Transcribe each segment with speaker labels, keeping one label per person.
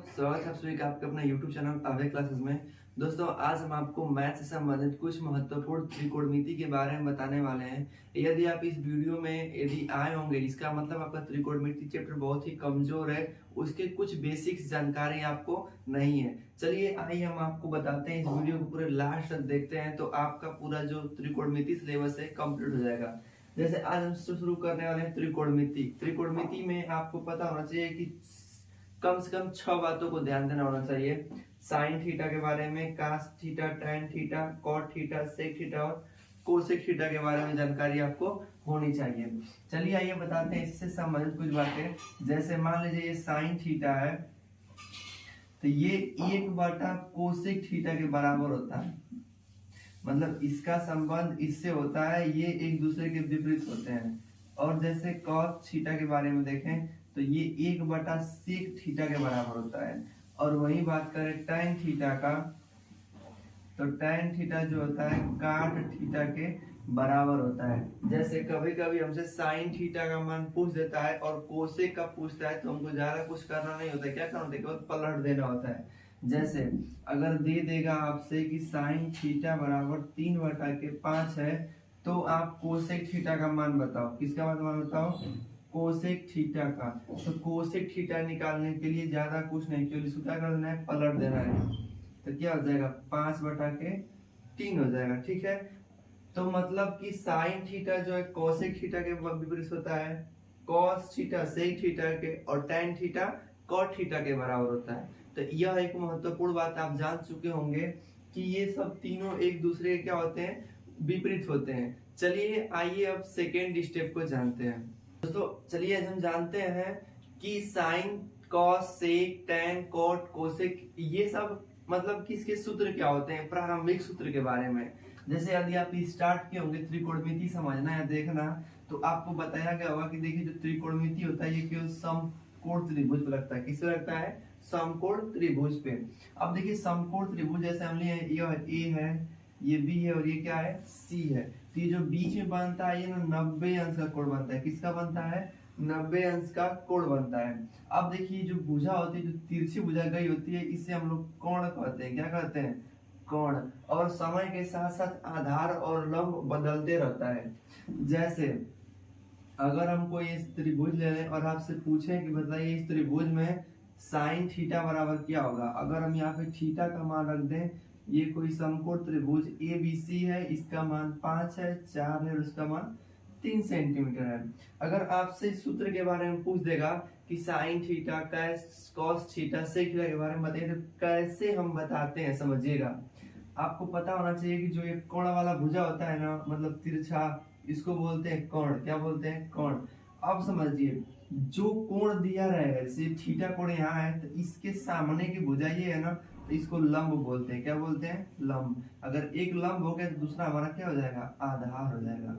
Speaker 1: स्वागत है आप सभी का आपके अपना YouTube चैनल अभय क्लासेस में। दोस्तों आज हम आपको मैथ से संबंधित कुछ महत्वपूर्ण त्रिकोणमिति के बारे में बताने वाले हैं। यदि आप इस वीडियो में यदि आए होंगे, इसका मतलब आपका त्रिकोणमिति चैप्टर बहुत ही कमजोर है, उसके कुछ बेसिक्स जानकारी आपको नहीं है। चलिए आइए हम आपको बताते हैं, इस वीडियो को पूरे लास्ट तक देखते हैं तो आपका पूरा जो त्रिकोणमिति सिलेबस है कंप्लीट हो जाएगा। जैसे आज हम शुरू करने वाले हैं त्रिकोणमिति। त्रिकोणमिति में आपको पता होना चाहिए कि कम से कम 6 बातों को ध्यान देना होना चाहिए। साइन थीटा के बारे में, cos theta, tan theta, cot theta, sec theta और कोसेक थीटा के बारे में जानकारी आपको होनी चाहिए। चलिए आइए बताते हैं इससे संबंधित कुछ बातें। जैसे मान लीजिए ये साइन थीटा है तो ये 1 कोसेक थीटा के बराबर होता है। मतलब इसका संबंध इससे होता है, ये एक दूसरे के विपरीत होते हैं। और जैसे कॉस थीटा के बारे में देखें तो ये 1/सेक थीटा के बराबर होता है। और वही बात करें टैन थीटा का, तो टैन थीटा जो होता है काट थीटा के बराबर होता है। जैसे कभी कभी हमसे साइन थीटा का मान पूछ देता है और कोसेक का पूछता है तो हमको ज्यादा कुछ करना नहीं होता, क्या करना होता है, केवल पलट देना होता है। जैसे अगर दे देगा आपसे कि साइन थीटा बराबर 3/5 है तो आप कोसेक थीटा का मान बताओ। किसका मान बताओ? कोसेक थीटा का। तो कोसेक थीटा निकालने के लिए ज्यादा कुछ नहीं, केवल इसको क्या कर देना है, पलट देना है। तो क्या हो जाएगा, 5/3 हो जाएगा। ठीक है, तो मतलब कि साइन थीटा जो है कोसेक थीटा के विपरीत होता है, कॉस थीटा सेक थीटा के, और टैन थीटा कॉट थीटा के बराबर होता है। तो यह एक महत्वपूर्ण बात आप जान चुके होंगे कि ये सब तीनों एक दूसरे के क्या होते हैं, विपरीत होते हैं। चलिए आइए अब सेकेंड स्टेप को जानते हैं। दोस्तों चलिए हम जानते हैं कि साइन, कॉस, सेक, टैन, कॉट, कोसेक ये सब मतलब किसके सूत्र क्या होते हैं, प्रारंभिक सूत्र के बारे में। जैसे यदि आप स्टार्ट किए होंगे त्रिकोणमिति समझना या देखना तो आपको बताया गया होगा कि देखिए जो त्रिकोणमिति होता है ये केवल समकोण त्रिभुज पे लगता है। किस पे लगता है? समकोण त्रिभुज पे। अब देखिए समकोण त्रिभुज जैसे हम लिए यह ए है, ये बी है और ये क्या है, सी है। तो ये जो बीच में बनता है ये ना 90 अंश का कोण बनता है। किसका बनता है? 90 अंश का कोण बनता है। अब देखिए जो भुजा होती है, जो तिरछी भुजा गई होती है, इसे हम लोग कोण कहते हैं। क्या कहते हैं? कोण। और समय के साथ साथ आधार और लंब बदलते रहता है। जैसे अगर हमको ये त्रिभुज ले लें और आपसे पूछें कि बताइए इस त्रिभुज में साइन थीटा बराबर क्या होगा, अगर हम यहाँ पे थीटा का मान रख दें, ये कोई समकोण त्रिभुज ABC है, इसका मान 5 है, 4 है और उसका मान 3 सेंटीमीटर है। अगर आपसे सूत्र के बारे में पूछ देगा कि sine theta, cos theta, sec theta के बारे में बताइए तो कैसे हम बताते हैं समझिएगा। आपको पता होना चाहिए कि जो ये कोण वाला भुजा होता है ना, मतलब तिरछा, इसको बोलते हैं कोण। क्या बोलते हैं? कोण। अब समझिए जो कोण दिया रहेगा, जैसे थीटा कोण यहाँ है तो इसके सामने की भुजा ये है ना, तो इसको लंब बोलते हैं। क्या बोलते हैं? लंब। अगर एक लंब हो गया तो दूसरा हमारा क्या हो जाएगा? आधार हो जाएगा।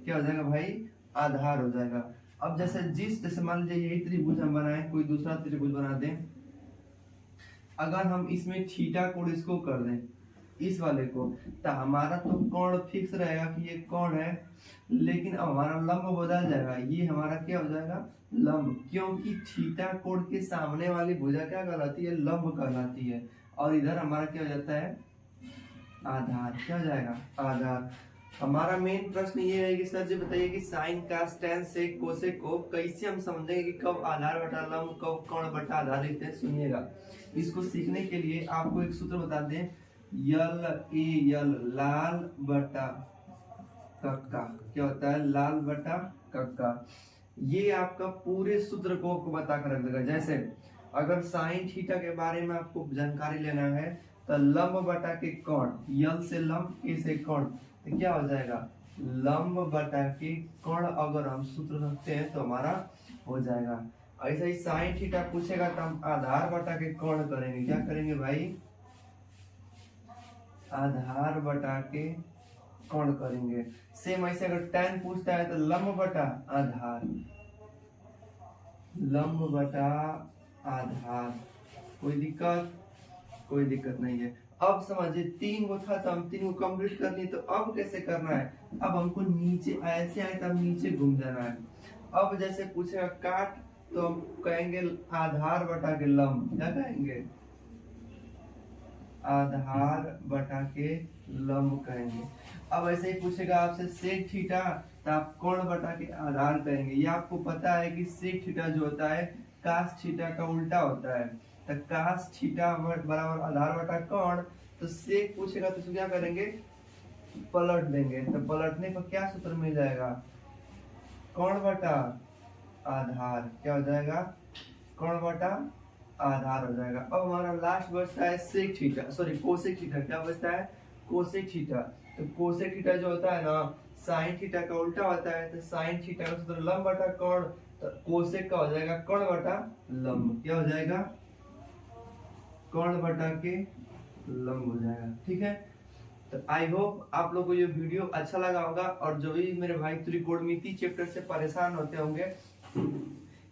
Speaker 1: क्या हो जाएगा भाई? आधार हो जाएगा। अब जैसे मान लीजिए यही त्रिभुज हम बनाए, कोई दूसरा त्रिभुज बना दें, अगर हम इसमें थीटा कोण इसको कर दें, इस वाले को, तो हमारा तो कोण फिक्स रहेगा कि ये कोण है, लेकिन अब हमारा लंब बदल जाएगा। ये हमारा क्या हो जाएगा? लंब। क्योंकि थीटा कोण के सामने वाली भुजा क्या कहलाती है? लंब कहलाती है। और इधर हमारा क्या हो जाता है? आधार। क्या हो जाएगा? आधार। हमारा मेन प्रश्न ये है कि सर जी बताइए कि साइन, कास, टैन, सेक, कोसेक को कैसे हम समझेंगे कि कब आधार बटा लंब, कब कोण बटा आधार लिखते हैं। सुनिएगा, इसको सीखने के लिए आपको एक सूत्र बता दें, LAL, लाल बटा कक्का। क्या होता है? लाल बटा कक्का। ये आपका पूरे सूत्र को बता कर रख देगा। जैसे अगर साइन थीटा के बारे में आपको जानकारी लेना है तो लंब बटा के कोण, यल से लंब, के से कोण, तो क्या हो जाएगा? लंब बटा के कोण। अगर हम सूत्र रखते हैं तो हमारा हो जाएगा। ऐसा ही साइन थीटा पूछेगा तो हम आधार बटा के कोण करेंगे। क्या करेंगे भाई? आधार बटा के कोण करेंगे। सेम ऐसे अगर टैन पूछता है तो लंब बटा आधार, लंब बटा आधार। कोई दिक्कत? कोई दिक्कत नहीं है। अब समझिए 3 गो था तो हम 3 को कंप्लीट कर लिए, तो अब कैसे करना है? अब हमको नीचे ऐसे आए तो नीचे घूम जाना है। अब जैसे पूछेगा काट तो हम कहेंगे आधार बटा के लंब, क्या कहेंगे, आधार बटा के लंब कहेंगे। अब ऐसे ही पूछेगा आपसे सेक थीटा, तो आप कोण बटा के आधार कहेंगे। ये आपको पता है कि सेक थीटा जो होता है कास थीटा का उल्टा होता है, तो कास थीटा बराबर आधार बटा कोण। तो सेक पूछेगा तो क्या करेंगे, पलट देंगे, तो पलटने पर क्या सूत्र मिल जाएगा, कोण बटा आधार, क्या हो जाएगा, कोण बटा आधार हो जाएगा। अब हमारा लास्ट बचता है sec theta, sorry cosec theta. क्या बचता है, कोसेक थीटा। तो कोसेक थीटा जो होता है ना साइन थीटा का उल्टा होता है, तो साइन थीटा का सूत्र लंब बटा कोण, तो कोसेक का हो जाएगा कोण बटा लंब, क्या हो जाएगा, कोण बटा के लंब हो जाएगा। ठीक है, तो आई होप आप लोगों को ये वीडियो अच्छा लगा होगा। और जो भी मेरे भाई त्रिकोणमिति चैप्टर से परेशान होते होंगे,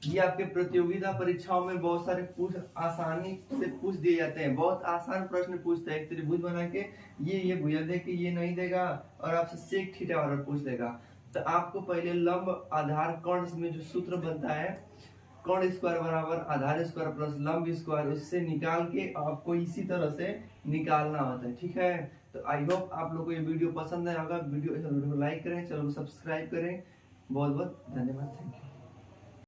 Speaker 1: ये आपके प्रतियोगिता परीक्षाओं में बहुत सारे पूछ आसानी से पूछ दिए जाते हैं। बहुत आसान प्रश्न पूछते हैं, एक त्रिभुज बना के ये भुजा दे के ये नहीं देगा और आपसे सेक थीटा वाला पूछ देगा। तो आपको पहले लंब आधार कोण में जो सूत्र बनता है, कोण स्क्वायर बराबर आधार स्क्वायर प्लस लंब स्क्वायर, उससे निकाल के आपको इसी तरह से निकालना होता है। ठीक है, तो आई होप आप लोगों को ये वीडियो पसंद आया होगा। वीडियो को लाइक करें, चैनल को सब्सक्राइब करें। बहुत बहुत धन्यवाद, थैंक यू।